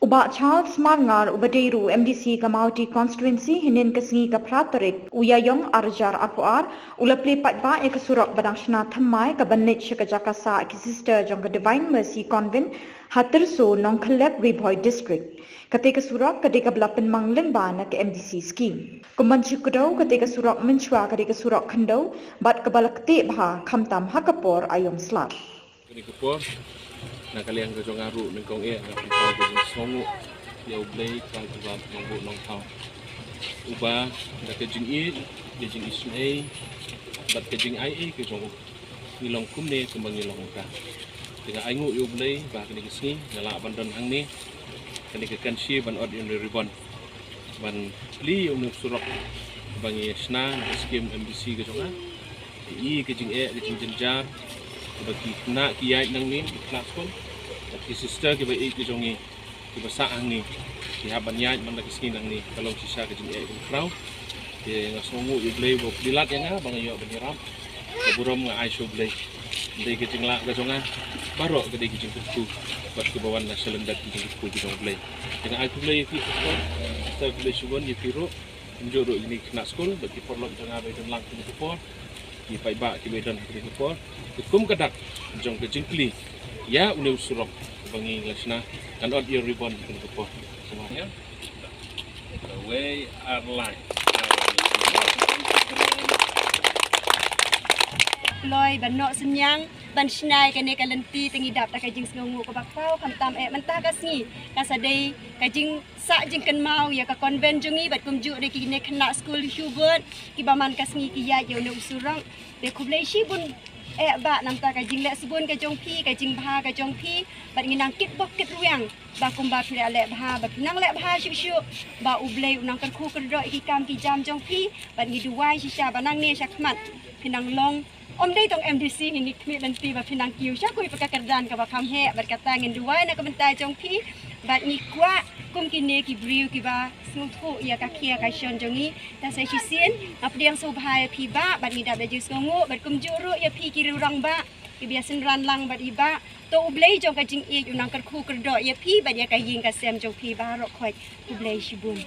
Uba Charles Marngar ubadeiru MDC Mawhati constituency hinin kesengi ke pratarik uyayong arjar akuar ulaple patba ke surok badang shna thammai ke banit ke jakasa ke sister jong ke Divine Mercy Convent Tyrso Nongkhyllep Riboy district ketika surok ketika belapen manglen bana ke MDC scheme kumanchi kudau ketika surok menchua ketika surok khendau bat kebalak te bha khamtam hakapor ayom slap na kaliang ke jong aru neng kong na pipau ke jong songo ya ublei kal kubat nongbo nongthau uba na ke jing isnei bat ke jing ai ke jong ngilong kumne kumbang ngilong ka dengan aingu ya ublei ba ke ni sni nala bandon hang ni kani ke kansi ban od in ribon ban pli unu surok bangi sna na skim MDC ke jong ke jing ke jing jenjar bagi kena kiai nang ni kelas pun bagi sister ke baik ke jongi ke besar ni di haban yai man lagi sini nang ni kalau sisa ke jing ke frau ke ngasongu i blei bo dilat yang bang yo beniram ke burom nga ai so blei ndai ke jing la ke jonga baro ke dei ke jing tu bat ke bawan na selendat ke jing ku ke jong blei dengan ai blei ki ko ta blei subon ye piro njoro ini kena skol bagi porlok jangan be lang ke por di paiba ke bedan ke por kum kadak jong ke jingkli ya unu surok bangi lasna kan od your ribbon ke por semuanya the way our line Plie ban nok senyang ban snai kene kalenti tengi dap ta kajing sngongu ko bakpau khamtam mentah kasni kasadei kajing sa jing kan mau ya ka konven jungi bat kumju de ki ne khna school hubert ki baman kasni ki ya yo ne usurang de kublai shi bun ba nam ta kajing le subun ka jong phi kajing bha ka jong phi bat nginang kit bok kit ruang ba kum ba phle le bha bat nang le bha shu shu ba ublei unang kan khu kan ro ki kam ki jam jong phi bat ngi duwai shisha banang ne shakmat pinang long Om day tong MDC ni kmi lanti ba pinang kiu sya ko ipakakardan ka ba kamhe bat kata ngin duwai na kabantay jong phi bat ni kwa kum kine ki briu ki ba smuthu ya ka kia ka shon jongi ta sai sisien apdiang so bhai phi ba bat ni dab jing songo bat kum juru ya phi ki rang ba ki biasin ran lang bat iba to ublei jong ka jing e unang kar khu kar do ya phi bat ya ka yin ka sem jong phi ba ro khoi ublei shibun